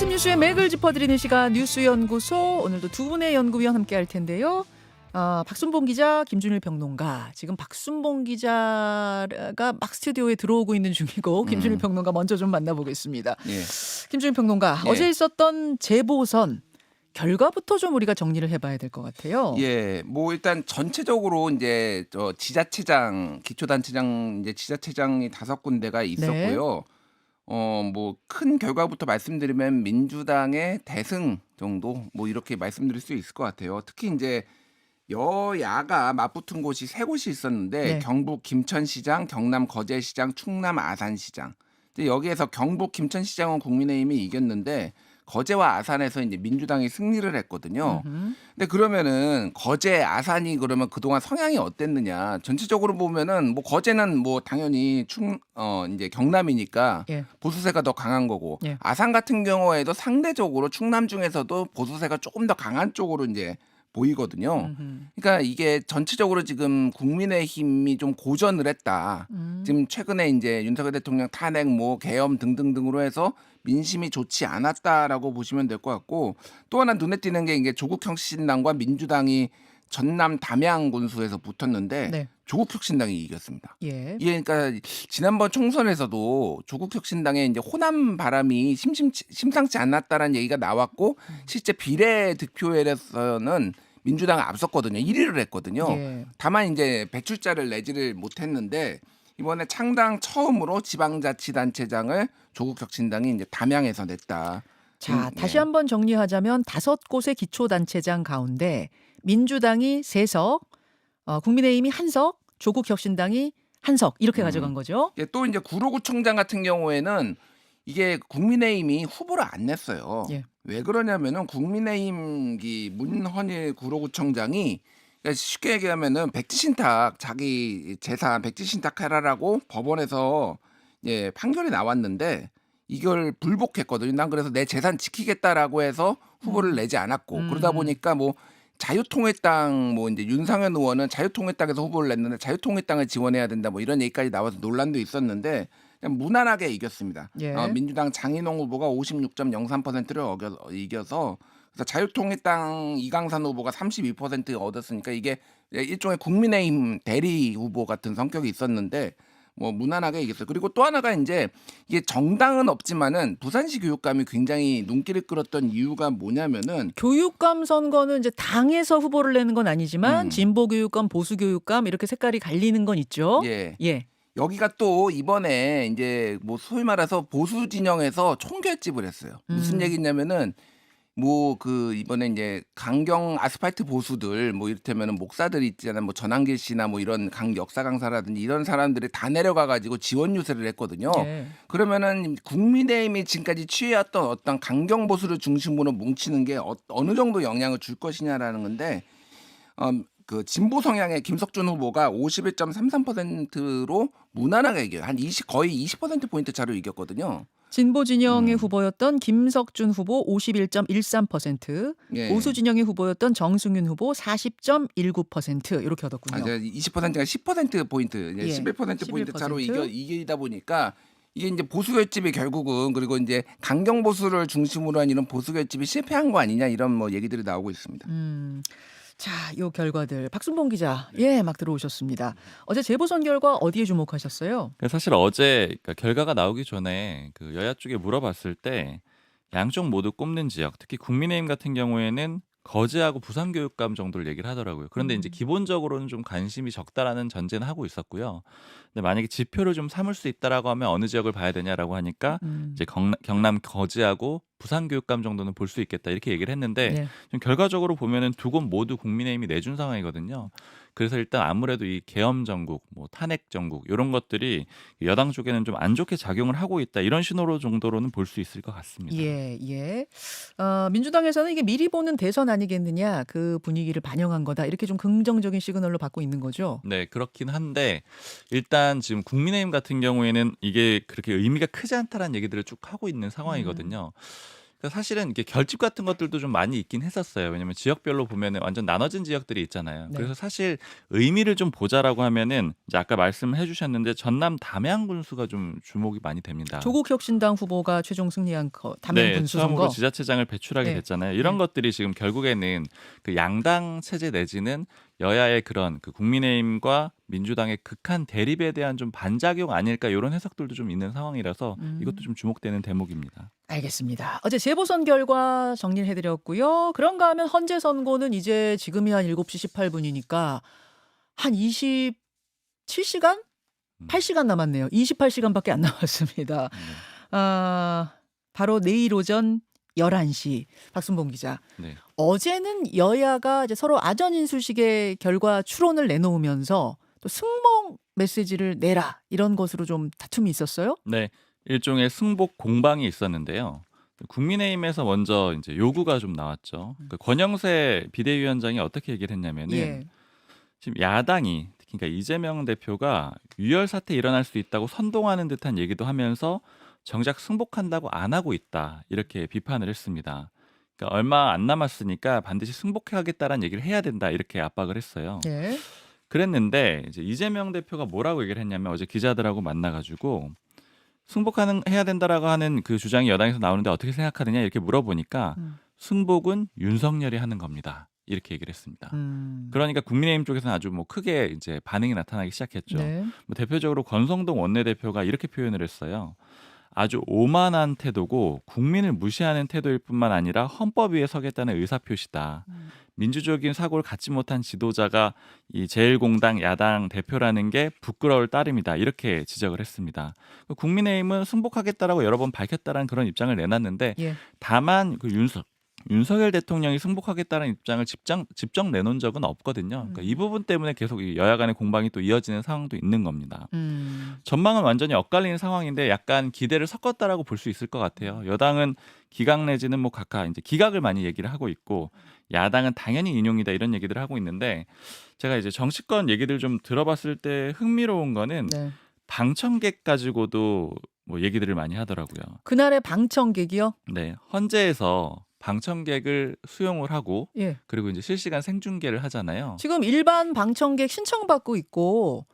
아침 뉴스의 맥을 짚어드리는 시간 뉴스연구소. 오늘도 두 분의 연구위원 함께 할 텐데요. 박순봉 기자, 김준일 평론가. 지금 박순봉 기자가 막 스튜디오에 들어오고 있는 중이고 김준일 평론가 먼저 좀 만나보겠습니다. 예. 김준일 평론가, 예. 어제 있었던 재보선 결과부터 좀 우리가 정리를 해봐야 될 것 같아요. 예, 뭐 일단 전체적으로 이제 지자체장, 기초단체장 이제 지자체장이 5군데가 있었고요. 뭐 큰 결과부터 말씀드리면 민주당의 대승 정도 뭐 이렇게 말씀드릴 수 있을 것 같아요. 특히 이제 여야가 맞붙은 곳이 3곳이 있었는데 네. 경북 김천시장, 경남 거제시장, 충남 아산시장. 근데 여기에서 경북 김천시장은 국민의힘이 이겼는데 거제와 아산에서 이제 민주당이 승리를 했거든요. 근데 그러면은 거제, 아산이 그러면 그동안 성향이 어땠느냐? 전체적으로 보면은 뭐 거제는 뭐 당연히 이제 경남이니까 예. 보수세가 더 강한 거고 예. 아산 같은 경우에도 상대적으로 충남 중에서도 보수세가 조금 더 강한 쪽으로 이제 보이거든요. 그러니까 이게 전체적으로 지금 국민의힘이 좀 고전을 했다. 지금 최근에 이제 윤석열 대통령 탄핵, 뭐 계엄 등등등으로 해서 민심이 좋지 않았다라고 보시면 될 것 같고, 또 하나 눈에 띄는 게 이게 조국혁신당과 민주당이 전남 담양 군수에서 붙었는데 네. 조국혁신당이 이겼습니다. 예. 이게 그러니까 지난번 총선에서도 조국혁신당의 이제 호남 바람이 심상치 않았다라는 얘기가 나왔고 실제 비례 득표에서는 민주당이 앞섰거든요. 1위를 했거든요. 예. 다만 이제 배출자를 내지를 못했는데 이번에 창당 처음으로 지방자치단체장을 조국혁신당이 이제 담양에서 냈다. 자, 다시 한번 정리하자면 5곳의 기초단체장 가운데 민주당이 3석, 국민의힘이 1석, 조국혁신당이 1석 이렇게 가져간 거죠. 예, 또 이제 구로구청장 같은 경우에는 이게 국민의힘이 후보를 안 냈어요. 예. 왜 그러냐면은 국민의힘 문헌일 구로구청장이 그러니까 쉽게 얘기하면은 백지신탁 자기 재산 백지신탁해라라고 법원에서 예, 판결이 나왔는데 이걸 불복했거든요. 난 그래서 내 재산 지키겠다라고 해서 후보를 내지 않았고 그러다 보니까 뭐 자유통일당 뭐 이제 윤상현 의원은 자유통일당에서 후보를 냈는데 자유통일당을 지원해야 된다 뭐 이런 얘기까지 나와서 논란도 있었는데 그냥 무난하게 이겼습니다. 예. 민주당 장인홍 후보가 56.03%를 이겨서 그래서 자유통일당 이강산 후보가 32% 얻었으니까 이게 일종의 국민의힘 대리 후보 같은 성격이 있었는데 뭐 무난하게 이겼어요. 그리고 또 하나가 이제 이게 정당은 없지만은 부산시 교육감이 굉장히 눈길을 끌었던 이유가 뭐냐면은 교육감 선거는 이제 당에서 후보를 내는 건 아니지만 진보 교육감, 보수 교육감 이렇게 색깔이 갈리는 건 있죠. 예. 예. 여기가 또 이번에 이제 뭐 소위 말해서 보수 진영에서 총결집을 했어요. 무슨 얘기냐면은 뭐 그 이번에 이제 강경 아스팔트 보수들 뭐 이를테면은 목사들 있잖아요. 뭐 전한길 씨나 뭐 이런 역사 강사라든지 이런 사람들이 다 내려가 가지고 지원 유세를 했거든요. 예. 그러면은 국민의힘이 지금까지 취해왔던 어떤 강경 보수를 중심으로 뭉치는 게 어느 정도 영향을 줄 것이냐라는 건데 그 진보 성향의 김석준 후보가 51.33%로 무난하게 이겨요. 거의 20%포인트 차로 이겼거든요. 진보 진영의 후보였던 김석준 후보 51.13%, 예. 보수 진영의 후보였던 정승윤 후보 40.19% 이렇게 얻었군요. 20%가 10%포인트, 예. 11%포인트 차로 11%? 이기다 보니까 이게 이제 보수 결집이 결국은 그리고 이제 강경 보수를 중심으로 한 이런 보수 결집이 실패한 거 아니냐 이런 뭐 얘기들이 나오고 있습니다. 자, 요 결과들 박순봉 기자, 예, 막 들어오셨습니다. 어제 재보선 결과 어디에 주목하셨어요? 사실 어제 그러니까 결과가 나오기 전에 그 여야 쪽에 물어봤을 때 양쪽 모두 꼽는 지역, 특히 국민의힘 같은 경우에는 거제하고 부산교육감 정도를 얘기를 하더라고요. 그런데 이제 기본적으로는 좀 관심이 적다라는 전제는 하고 있었고요. 근데 만약에 지표를 좀 삼을 수 있다라고 하면 어느 지역을 봐야 되냐라고 하니까 이제 경남 거제하고 부산교육감 정도는 볼 수 있겠다 이렇게 얘기를 했는데 예. 좀 결과적으로 보면은 두 곳 모두 국민의힘이 내준 상황이거든요. 그래서 일단 아무래도 이 계엄 정국, 뭐 탄핵 정국 이런 것들이 여당 쪽에는 좀 안 좋게 작용을 하고 있다 이런 신호로 정도로는 볼 수 있을 것 같습니다. 예, 예. 민주당에서는 이게 미리 보는 대선 아니겠느냐, 그 분위기를 반영한 거다 이렇게 좀 긍정적인 시그널로 받고 있는 거죠. 네, 그렇긴 한데 일단 지금 국민의힘 같은 경우에는 이게 그렇게 의미가 크지 않다라는 얘기들을 쭉 하고 있는 상황이거든요. 그러니까 사실은 이게 결집 같은 것들도 좀 많이 있긴 했었어요. 왜냐면 지역별로 보면은 완전 나눠진 지역들이 있잖아요. 네. 그래서 사실 의미를 좀 보자라고 하면은 이제 아까 말씀해 주셨는데 전남 담양 군수가 좀 주목이 많이 됩니다. 조국혁신당 후보가 최종 승리한 담양 네, 군수 처음으로 선거. 지자체장을 배출하게 네. 됐잖아요. 이런 네. 것들이 지금 결국에는 그 양당 체제 내지는 여야의 그런 그 국민의힘과 민주당의 극한 대립에 대한 좀 반작용 아닐까 이런 해석들도 좀 있는 상황이라서 이것도 좀 주목되는 대목입니다. 알겠습니다. 어제 재보선 결과 정리를 해드렸고요. 그런가 하면 헌재 선고는 이제 지금이 한 7시 18분이니까 한 27시간? 음. 8시간 남았네요. 28시간밖에 안 남았습니다. 바로 내일 오전 11시. 박순봉 기자. 네. 어제는 여야가 이제 서로 아전 인수식의 결과 추론을 내놓으면서 또 승복 메시지를 내라 이런 것으로 좀 다툼이 있었어요. 네, 일종의 승복 공방이 있었는데요. 국민의힘에서 먼저 이제 요구가 좀 나왔죠. 그 권영세 비대위원장이 어떻게 얘기를 했냐면은 예. 지금 야당이 특히 그러니까 이재명 대표가 유혈 사태 일어날 수 있다고 선동하는 듯한 얘기도 하면서 정작 승복한다고 안 하고 있다 이렇게 비판을 했습니다. 그러니까 얼마 안 남았으니까 반드시 승복하겠다라는 얘기를 해야 된다 이렇게 압박을 했어요. 예. 그랬는데 이제 이재명 대표가 뭐라고 얘기를 했냐면 어제 기자들하고 만나가지고 승복하는 해야 된다라고 하는 그 주장이 여당에서 나오는데 어떻게 생각하느냐 이렇게 물어보니까 승복은 윤석열이 하는 겁니다. 이렇게 얘기를 했습니다. 그러니까 국민의힘 쪽에서는 아주 뭐 크게 이제 반응이 나타나기 시작했죠. 네. 뭐 대표적으로 권성동 원내대표가 이렇게 표현을 했어요. 아주 오만한 태도고 국민을 무시하는 태도일 뿐만 아니라 헌법 위에 서겠다는 의사표시다. 민주적인 사고를 갖지 못한 지도자가 이 제1공당 야당 대표라는 게 부끄러울 따름이다. 이렇게 지적을 했습니다. 국민의힘은 승복하겠다라고 여러 번 밝혔다라는 그런 입장을 내놨는데 예. 다만 그 윤석열 대통령이 승복하겠다는 입장을 직접 내놓은 적은 없거든요. 그러니까 이 부분 때문에 계속 이 여야 간의 공방이 또 이어지는 상황도 있는 겁니다. 전망은 완전히 엇갈리는 상황인데 약간 기대를 섞었다라고 볼 수 있을 것 같아요. 여당은 기각 내지는 뭐 각하 이제 기각을 많이 얘기를 하고 있고 야당은 당연히 인용이다 이런 얘기들을 하고 있는데 제가 이제 정치권 얘기들 좀 들어봤을 때 흥미로운 거는 네. 방청객 가지고도 뭐 얘기들을 많이 하더라고요. 그날의 방청객이요? 네, 헌재에서 방청객을 수용을 하고 예. 그리고 이제 실시간 생중계를 하잖아요. 지금 일반 방청객 신청받고 있고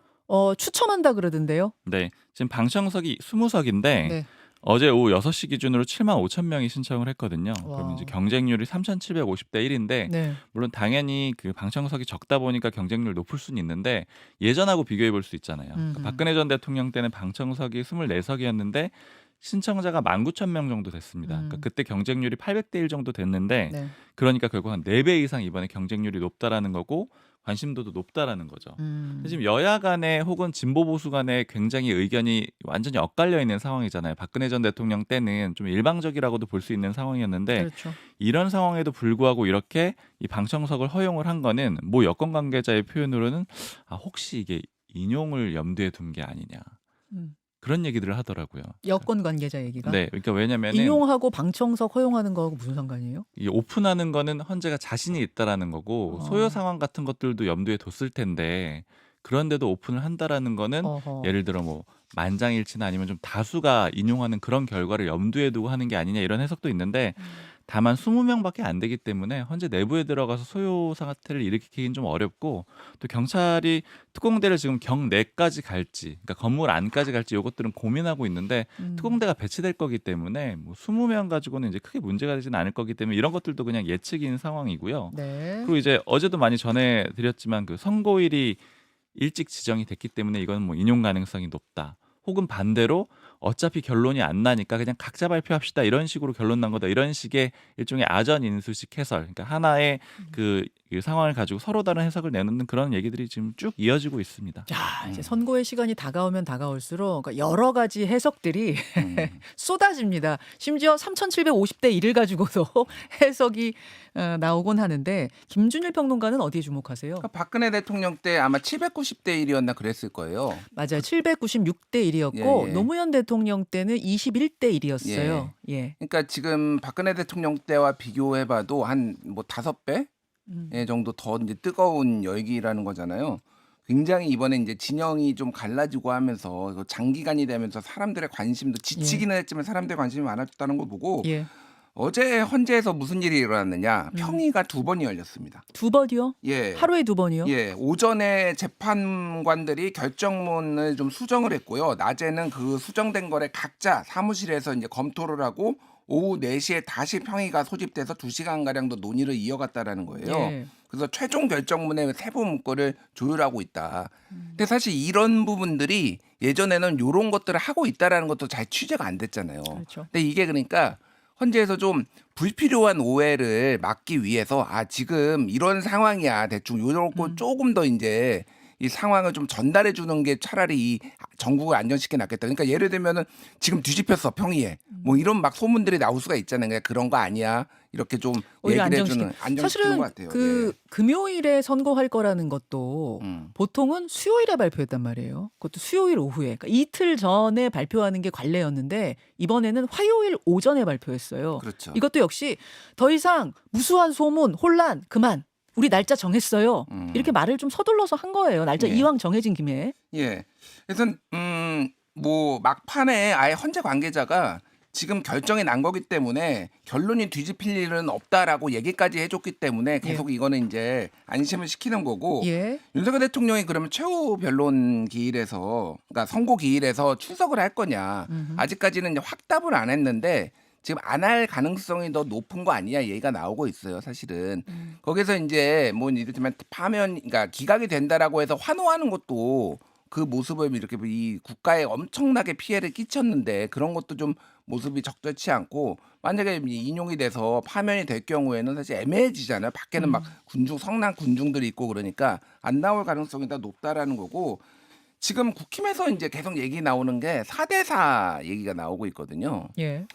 추첨한다 그러던데요. 네, 지금 방청석이 20석인데 네. 어제 오후 6시 기준으로 7만 5천 명이 신청을 했거든요. 와. 그러면 이제 경쟁률이 3,750대 1인데 네. 물론 당연히 그 방청석이 적다 보니까 경쟁률 높을 수는 있는데 예전하고 비교해 볼 수 있잖아요. 그러니까 박근혜 전 대통령 때는 방청석이 24석이었는데 신청자가 19,000명 정도 됐습니다. 그러니까 그때 경쟁률이 800대 1 정도 됐는데 네. 그러니까 결국 한 4배 이상 이번에 경쟁률이 높다라는 거고 관심도도 높다라는 거죠. 근데 지금 여야 간에 혹은 진보 보수 간에 굉장히 의견이 완전히 엇갈려 있는 상황이잖아요. 박근혜 전 대통령 때는 좀 일방적이라고도 볼 수 있는 상황이었는데 그렇죠. 이런 상황에도 불구하고 이렇게 이 방청석을 허용을 한 거는 모 여권 관계자의 표현으로는 혹시 이게 인용을 염두에 둔 게 아니냐. 음. 그런 얘기들을 하더라고요. 여권 관계자 얘기가. 네, 그러니까 왜냐면은 인용하고 방청석 허용하는 거하고 무슨 상관이에요? 이 오픈하는 거는 헌재가 자신이 있다라는 거고 소요 상황 같은 것들도 염두에 뒀을 텐데 그런데도 오픈을 한다라는 거는 어허. 예를 들어 뭐 만장일치나 아니면 좀 다수가 인용하는 그런 결과를 염두에 두고 하는 게 아니냐 이런 해석도 있는데 다만 20명밖에 안 되기 때문에 헌재 내부에 들어가서 소요 사태를 일으키기는 좀 어렵고 또 경찰이 특공대를 지금 경내까지 갈지 그러니까 건물 안까지 갈지 이것들은 고민하고 있는데 특공대가 배치될 거기 때문에 뭐 20명 가지고는 이제 크게 문제가 되지는 않을 거기 때문에 이런 것들도 그냥 예측인 상황이고요. 네. 그리고 이제 어제도 많이 전해드렸지만 그 선고일이 일찍 지정이 됐기 때문에 이건 뭐 인용 가능성이 높다. 혹은 반대로 어차피 결론이 안 나니까 그냥 각자 발표합시다 이런 식으로 결론 난 거다 이런 식의 일종의 아전 인수식 해설 그러니까 하나의 그 상황을 가지고 서로 다른 해석을 내놓는 그런 얘기들이 지금 쭉 이어지고 있습니다. 자, 이제 선고의 시간이 다가오면 다가올수록 그러니까 여러 가지 해석들이 쏟아집니다. 심지어 3,750대 1을 가지고도 해석이 나오곤 나오는데 김준일 평론가는 어디에 주목하세요? 그러니까 박근혜 대통령 때 아마 790대 1이었나 그랬을 거예요. 맞아요. 796대 1이었고 예. 노무현 대통령 때는 21대 1이었어요. 예. 그러니까 지금 박근혜 대통령 때와 비교해봐도 한 뭐 5배 정도 더 이제 뜨거운 열기라는 거잖아요. 굉장히 이번에 이제 진영이 좀 갈라지고 하면서 장기간이 되면서 사람들의 관심도 지치기는 했지만 사람들의 관심이 많아졌다는 걸 보고 예. 어제 헌재에서 무슨 일이 일어났느냐? 음. 평의가 2번이 열렸습니다. 2번이요? 예. 하루에 2번이요? 예, 오전에 재판관들이 결정문을 좀 수정을 했고요. 낮에는 그 수정된 거를 각자 사무실에서 이제 검토를 하고 오후 4시에 다시 평의가 소집돼서 2시간 가량도 논의를 이어갔다라는 거예요. 예. 그래서 최종 결정문의 세부 문구를 조율하고 있다. 근데 사실 이런 부분들이 예전에는 이런 것들을 하고 있다라는 것도 잘 취재가 안 됐잖아요. 그렇죠. 근데 이게 그러니까 헌재에서 좀 불필요한 오해를 막기 위해서 지금 이런 상황이야 대충 요렇고 조금 더 이제 이 상황을 좀 전달해 주는 게 차라리 이 전국을 안정시켜 놨겠다. 그러니까 예를 들면은 지금 뒤집혔어 평의에 뭐 이런 막 소문들이 나올 수가 있잖아요. 그러니까 그런 거 아니야 이렇게 좀 오히려 얘기를 해주는 안정시키는 사실은 것 같아요. 그 금요일에 선고할 거라는 것도 음. 보통은 수요일에 발표했단 말이에요. 그것도 수요일 오후에. 그러니까 이틀 전에 발표하는 게 관례였는데 이번에는 화요일 오전에 발표했어요. 그렇죠. 이것도 역시 더 이상 무수한 소문, 혼란 그만. 우리 날짜 정했어요. 이렇게 말을 좀 서둘러서 한 거예요. 날짜 예. 이왕 정해진 김에. 예. 그래서 뭐 막판에 아예 헌재 관계자가 지금 결정이 난 거기 때문에 결론이 뒤집힐 일은 없다라고 얘기까지 해줬기 때문에 계속 이거는 이제 안심을 시키는 거고 예. 윤석열 대통령이 그러면 최후 변론 기일에서 그러니까 선고 기일에서 출석을 할 거냐 아직까지는 이제 확답을 안 했는데 지금 안 할 가능성이 더 높은 거 아니냐 얘기가 나오고 있어요 사실은 거기서 이제 뭐 이를테면 파면 그러니까 기각이 된다라고 해서 환호하는 것도 그 모습을 이렇게 이 국가에 엄청나게 피해를 끼쳤는데 그런 것도 좀 모습이 적절치 않고 만약에 인용이 돼서 파면이 될 경우에는 사실 애매해지잖아요. 밖에는 막 성남 군중들이 있고 그러니까 안 나올 가능성이 더 높다라는 거고 지금 국힘에서 이제 계속 얘기 나오는 게 4대4 얘기가 나오고 있거든요. 예.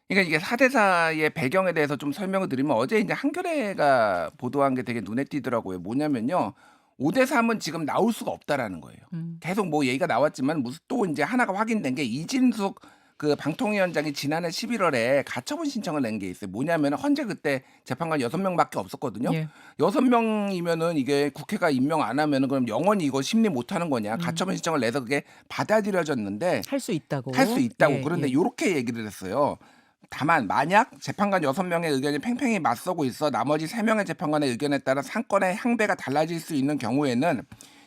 그러니까 이게 4대4의 배경에 대해서 좀 설명을 드리면 어제 이제 한겨레가 보도한 게 되게 눈에 띄더라고요. 뭐냐면요. 5대3은 지금 나올 수가 없다라는 거예요. 계속 뭐 얘기가 나왔지만 무슨 또 이제 하나가 확인된 게 이진숙 그 방통위원장이 지난해 11월에 가처분 신청을 낸 게 있어요. 뭐냐면 헌재 그때 재판관 6명밖에 없었거든요. 예. 6명이면은 이게 국회가 임명 안 하면은 그럼 영원히 이거 심리 못 하는 거냐. 가처분 신청을 내서 그게 받아들여졌는데 할 수 있다고. 할 수 있다고. 예, 그런데 예. 이렇게 얘기를 했어요. 다만 만약 재판관 6명의 의견이 팽팽히 맞서고 있어 나머지 3명의 재판관의 의견에 따라 상권의 향배가 달라질 수 있는 경우에는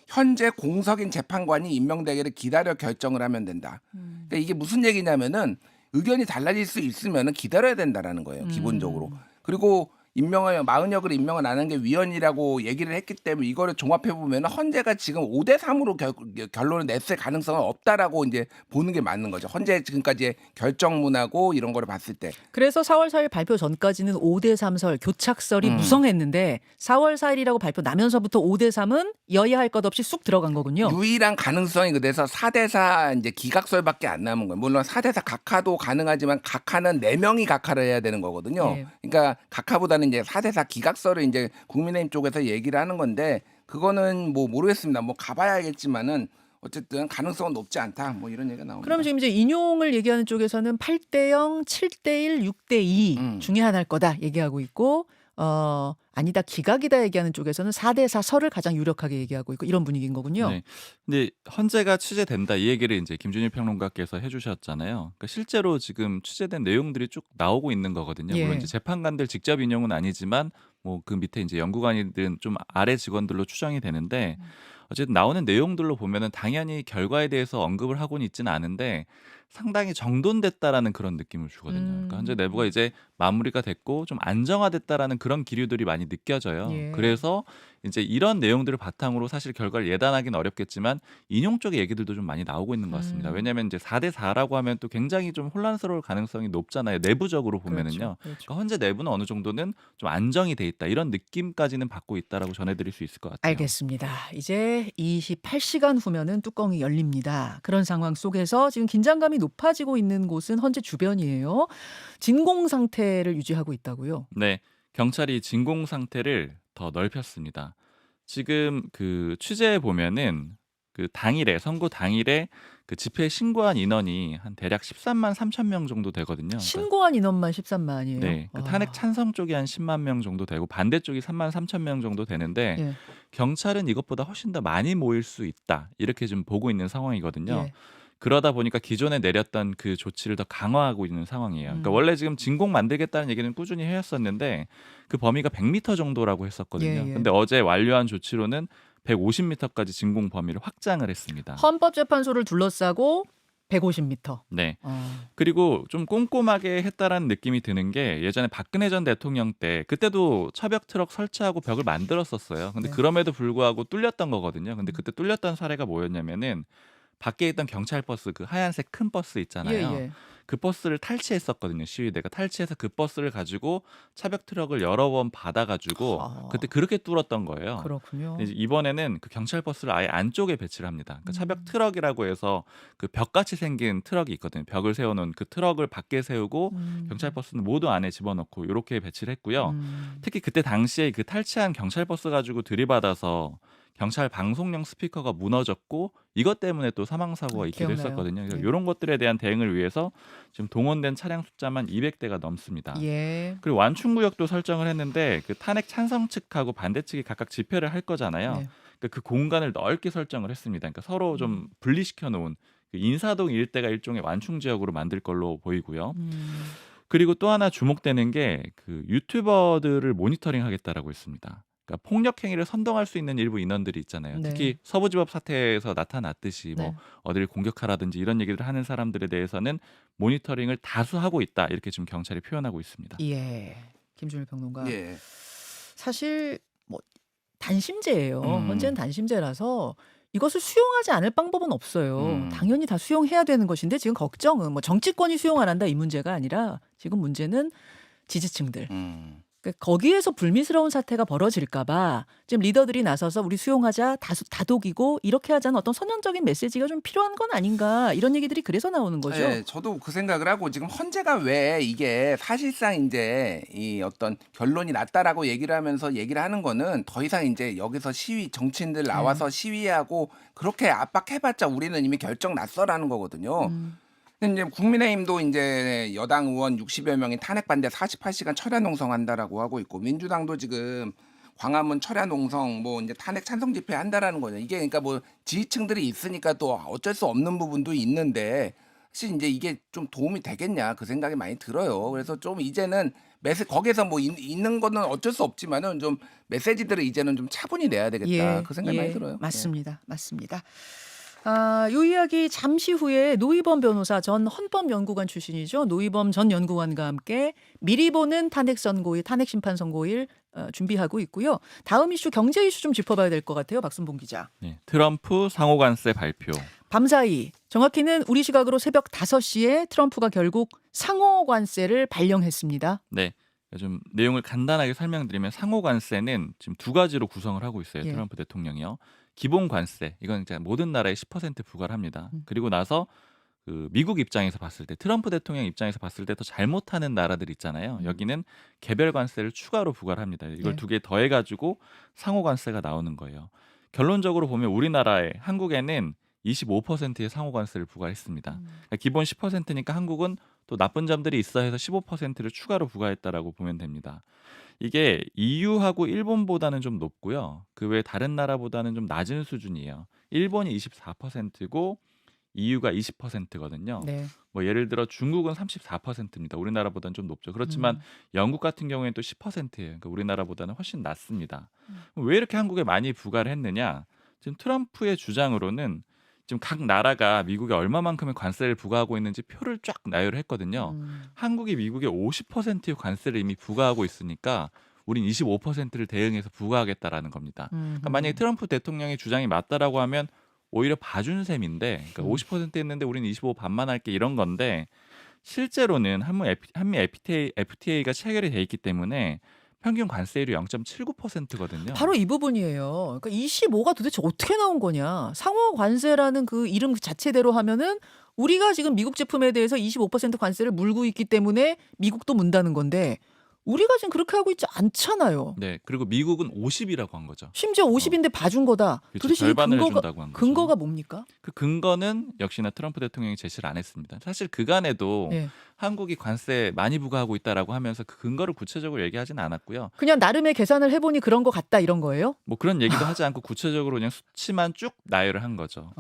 현재 공석인 재판관이 임명되기를 기다려 결정을 하면 된다. 그러니까 이게 무슨 얘기냐면은 의견이 달라질 수 있으면은 기다려야 된다라는 거예요. 기본적으로. 그리고 임명을 마은혁을 임명을 안 한 게 위헌이라고 얘기를 했기 때문에 이거를 종합해 보면 헌재가 지금 5대3으로 결론을 냈을 가능성은 없다라고 이제 보는 게 맞는 거죠. 헌재 지금까지의 결정문하고 이런 거를 봤을 때. 그래서 4월 4일 발표 전까지는 5대3설 교착설이 무성했는데 4월 4일이라고 발표 나면서부터 5대3은 여야 할 것 없이 쑥 들어간 거군요. 유일한 가능성이 그래서 4대4 이제 기각설밖에 안 남은 거예요. 물론 4대4 각하도 가능하지만 각하는 4명이 각하를 해야 되는 거거든요. 예. 그러니까 각하보다는 이제 4대4 기각설을 이제 국민의힘 쪽에서 얘기를 하는 건데 그거는 뭐 모르겠습니다. 뭐 가봐야겠지만은 어쨌든 가능성은 높지 않다. 뭐 이런 얘기가 나옵니다. 그럼 지금 이제 인용을 얘기하는 쪽에서는 8대0, 7대1, 6대2 중에 하나일 거다 얘기하고 있고 아니다 기각이다 얘기하는 쪽에서는 4대4 설을 가장 유력하게 얘기하고 있고 이런 분위기인 거군요. 네. 근데 헌재가 취재된다 이 얘기를 이제 김준일 평론가께서 해주셨잖아요. 그러니까 실제로 지금 취재된 내용들이 쭉 나오고 있는 거거든요. 예. 물론 이제 재판관들 직접 인용은 아니지만 뭐 그 밑에 이제 연구관이든 좀 아래 직원들로 추정이 되는데 어쨌든 나오는 내용들로 보면은 당연히 결과에 대해서 언급을 하고는 있지는 않은데 상당히 정돈됐다라는 그런 느낌을 주거든요. 그러니까 현재 내부가 이제 마무리가 됐고 좀 안정화됐다라는 그런 기류들이 많이 느껴져요. 예. 그래서 이제 이런 내용들을 바탕으로 사실 결과를 예단하기는 어렵겠지만 인용 쪽의 얘기들도 좀 많이 나오고 있는 것 같습니다. 왜냐하면 이제 4대4라고 하면 또 굉장히 좀 혼란스러울 가능성이 높잖아요. 내부적으로 보면은요. 그렇죠. 그러니까 현재 내부는 어느 정도는 좀 안정이 돼 있다. 이런 느낌까지는 받고 있다라고 전해드릴 수 있을 것 같아요. 알겠습니다. 이제 28시간 후면은 뚜껑이 열립니다. 그런 상황 속에서 지금 긴장감이 높아지고 있는 곳은 헌재 주변이에요. 진공 상태를 유지하고 있다고요. 네, 경찰이 진공 상태를 더 넓혔습니다. 지금 그 취재에 보면은 그 당일에 선고 당일에 그 집회에 신고한 인원이 한 대략 13만 3천 명 정도 되거든요. 그러니까 신고한 인원만 13만이에요. 네, 그 탄핵 찬성 쪽이 한 10만 명 정도 되고 반대 쪽이 3만 3천 명 정도 되는데 예. 경찰은 이것보다 훨씬 더 많이 모일 수 있다 이렇게 좀 보고 있는 상황이거든요. 예. 그러다 보니까 기존에 내렸던 그 조치를 더 강화하고 있는 상황이에요. 그러니까 음. 원래 지금 진공 만들겠다는 얘기는 꾸준히 해왔었는데 그 범위가 100m 정도라고 했었거든요. 예, 예. 근데 어제 완료한 조치로는 150m까지 진공 범위를 확장을 했습니다. 헌법재판소를 둘러싸고 150m. 네. 어. 그리고 좀 꼼꼼하게 했다라는 느낌이 드는 게 예전에 박근혜 전 대통령 때 그때도 차벽 트럭 설치하고 벽을 만들었었어요. 근데 네. 그럼에도 불구하고 뚫렸던 거거든요. 근데 그때 뚫렸던 사례가 뭐였냐면은 밖에 있던 경찰 버스 그 하얀색 큰 버스 예, 있잖아요. 예. 그 버스를 탈취했었거든요. 시위대가 탈취해서 그 버스를 가지고 차벽 트럭을 여러 번 받아가지고 아. 그때 그렇게 뚫었던 거예요. 그렇군요. 근데 이제 이번에는 그 경찰 버스를 아예 안쪽에 배치를 합니다. 그러니까 차벽 트럭이라고 해서 그 벽같이 생긴 트럭이 있거든요. 벽을 세워놓은 그 트럭을 밖에 세우고 경찰 버스는 모두 안에 집어넣고 이렇게 배치를 했고요. 특히 그때 당시에 그 탈취한 경찰 버스 가지고 들이받아서 경찰 방송용 스피커가 무너졌고 이것 때문에 또 사망 사고가 있기도 기억나요. 했었거든요. 그래서 네. 이런 것들에 대한 대응을 위해서 지금 동원된 차량 숫자만 200대가 넘습니다. 예. 그리고 완충 구역도 설정을 했는데 그 탄핵 찬성 측하고 반대 측이 각각 집회를 할 거잖아요. 네. 그러니까 그 공간을 넓게 설정을 했습니다. 그러니까 서로 좀 분리시켜 놓은 그 인사동 일대가 일종의 완충 지역으로 만들 걸로 보이고요. 그리고 또 하나 주목되는 게 그 유튜버들을 모니터링하겠다라고 했습니다. 그러니까 폭력 행위를 선동할 수 있는 일부 인원들이 있잖아요. 네. 특히 서부지법 사태에서 나타났듯이 뭐 네. 어디를 공격하라든지 이런 얘기를 하는 사람들에 대해서는 모니터링을 다수 하고 있다. 이렇게 지금 경찰이 표현하고 있습니다. 예. 김준일 평론가. 예. 사실 뭐 단심제예요. 음. 헌재는 단심제라서 이것을 수용하지 않을 방법은 없어요. 당연히 다 수용해야 되는 것인데 지금 걱정은 뭐 정치권이 수용 안 한다 이 문제가 아니라 지금 문제는 지지층들. 그러니까 거기에서 불미스러운 사태가 벌어질까봐 지금 리더들이 나서서 우리 수용하자 다독이고 이렇게 하자는 어떤 선언적인 메시지가 좀 필요한 건 아닌가 이런 얘기들이 그래서 나오는 거죠. 네, 저도 그 생각을 하고 지금 헌재가 왜 이게 사실상 이제 이 어떤 결론이 났다라고 얘기를 하면서 얘기를 하는 거는 더 이상 이제 여기서 시위 정치인들 나와서 시위하고 그렇게 압박해봤자 우리는 이미 결정 났어라는 거거든요. 근데 이제 국민의힘도 이제 여당 의원 60여 명이 탄핵 반대 48시간 철야 농성한다라고 하고 있고 민주당도 지금 광화문 철야 농성 뭐 이제 탄핵 찬성 집회 한다라는 거죠. 이게 그러니까 뭐 지지층들이 있으니까 또 어쩔 수 없는 부분도 있는데 사실 이제 이게 좀 도움이 되겠냐 그 생각이 많이 들어요. 그래서 좀 이제는 거기에서 뭐 있는 거는 어쩔 수 없지만은 좀 메시지들을 이제는 좀 차분히 내야 되겠다 그 생각이 많이 들어요. 맞습니다. 맞습니다. 이 이야기 잠시 후에 노희범 변호사 전 헌법연구관 출신이죠. 노희범 전 연구관과 함께 미리 보는 탄핵 선고일, 탄핵 심판 선고일 준비하고 있고요. 다음 이슈 경제 이슈 좀 짚어봐야 될 것 같아요. 박순봉 기자. 네, 트럼프 상호관세 발표. 밤사이 정확히는 우리 시각으로 새벽 5시에 트럼프가 결국 상호관세를 발령했습니다. 네. 좀 내용을 간단하게 설명드리면 상호관세는 지금 두 가지로 구성을 하고 있어요. 예. 트럼프 대통령이요. 기본 관세 이건 이제 모든 나라에 10% 부과를 합니다. 그리고 나서 그 미국 입장에서 봤을 때 트럼프 대통령 입장에서 봤을 때 더 잘못하는 나라들 있잖아요. 여기는 개별 관세를 추가로 부과를 합니다. 이걸 네. 두 개 더해 가지고 상호 관세가 나오는 거예요. 결론적으로 보면 우리나라에 한국에는 25%의 상호 관세를 부과했습니다. 그러니까 기본 10%니까 한국은 또 나쁜 점들이 있어 해서 15%를 추가로 부과했다라고 보면 됩니다. 이게 EU하고 일본보다는 좀 높고요. 그 외 다른 나라보다는 좀 낮은 수준이에요. 일본이 24%고 EU가 20%거든요. 네. 뭐 예를 들어 중국은 34%입니다. 우리나라보다는 좀 높죠. 그렇지만 영국 같은 경우에는 또 10%예요. 그러니까 우리나라보다는 훨씬 낮습니다. 왜 이렇게 한국에 많이 부과를 했느냐? 지금 트럼프의 주장으로는 지금 각 나라가 미국에 얼마만큼의 관세를 부과하고 있는지 표를 쫙 나열을 했거든요. 한국이 미국에 50%의 관세를 이미 부과하고 있으니까 우린 25%를 대응해서 부과하겠다라는 겁니다. 그러니까 만약에 트럼프 대통령의 주장이 맞다라고 하면 오히려 봐준 셈인데 그러니까 50% 했는데 우리는 25 반만 할게 이런 건데 실제로는 한미 FTA가 체결이 돼 있기 때문에 평균 관세율이 0.79%거든요. 바로 이 부분이에요. 그러니까 25가 도대체 어떻게 나온 거냐. 상호 관세라는 그 이름 자체대로 하면은 우리가 지금 미국 제품에 대해서 25% 관세를 물고 있기 때문에 미국도 문다는 건데 우리가 지금 그렇게 하고 있지 않잖아요. 네, 그리고 미국은 50이라고 한 거죠. 심지어 50인데 봐준 거다. 그렇죠. 도대체 이 절반을 해준다고 한 거죠. 근거가 뭡니까? 그 근거는 역시나 트럼프 대통령이 제시를 안 했습니다. 사실 그간에도 예. 한국이 관세 많이 부과하고 있다라고 하면서 그 근거를 구체적으로 얘기하지는 않았고요. 그냥 나름의 계산을 해보니 그런 것 같다 이런 거예요? 뭐 그런 얘기도 하지 않고 구체적으로 그냥 수치만 쭉 나열을 한 거죠.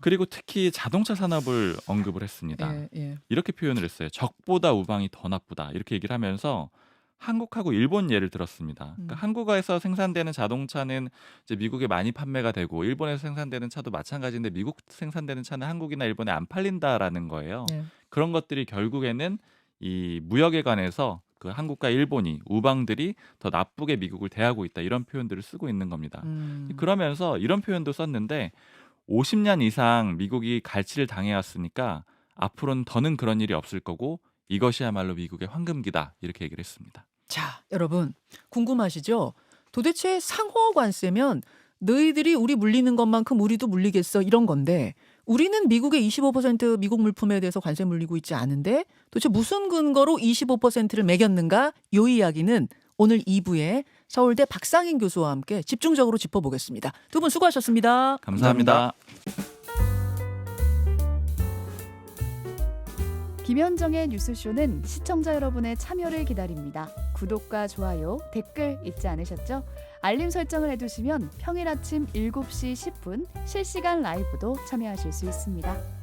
그리고 특히 자동차 산업을 언급을 했습니다. 예, 예. 이렇게 표현을 했어요. 적보다 우방이 더 나쁘다. 이렇게 얘기를 하면서 한국하고 일본 예를 들었습니다. 그러니까 한국에서 생산되는 자동차는 이제 미국에 많이 판매가 되고 일본에서 생산되는 차도 마찬가지인데 미국 생산되는 차는 한국이나 일본에 안 팔린다라는 거예요. 네. 그런 것들이 결국에는 이 무역에 관해서 그 한국과 일본이 우방들이 더 나쁘게 미국을 대하고 있다 이런 표현들을 쓰고 있는 겁니다. 그러면서 이런 표현도 썼는데 50년 이상 미국이 갈치를 당해왔으니까 앞으로는 더는 그런 일이 없을 거고 이것이야말로 미국의 황금기다 이렇게 얘기를 했습니다. 자, 여러분 궁금하시죠? 도대체 상호 관세면 너희들이 우리 물리는 것만큼 우리도 물리겠어 이런 건데 우리는 미국의 25% 미국 물품에 대해서 관세 물리고 있지 않은데 도대체 무슨 근거로 25%를 매겼는가? 요 이야기는 오늘 2부에 서울대 박상인 교수와 함께 집중적으로 짚어보겠습니다. 두 분 수고하셨습니다. 감사합니다. 김현정의 뉴스쇼는 시청자 여러분의 참여를 기다립니다. 구독과 좋아요, 댓글 잊지 않으셨죠? 알림 설정을 해두시면 평일 아침 7시 10분 실시간 라이브도 참여하실 수 있습니다.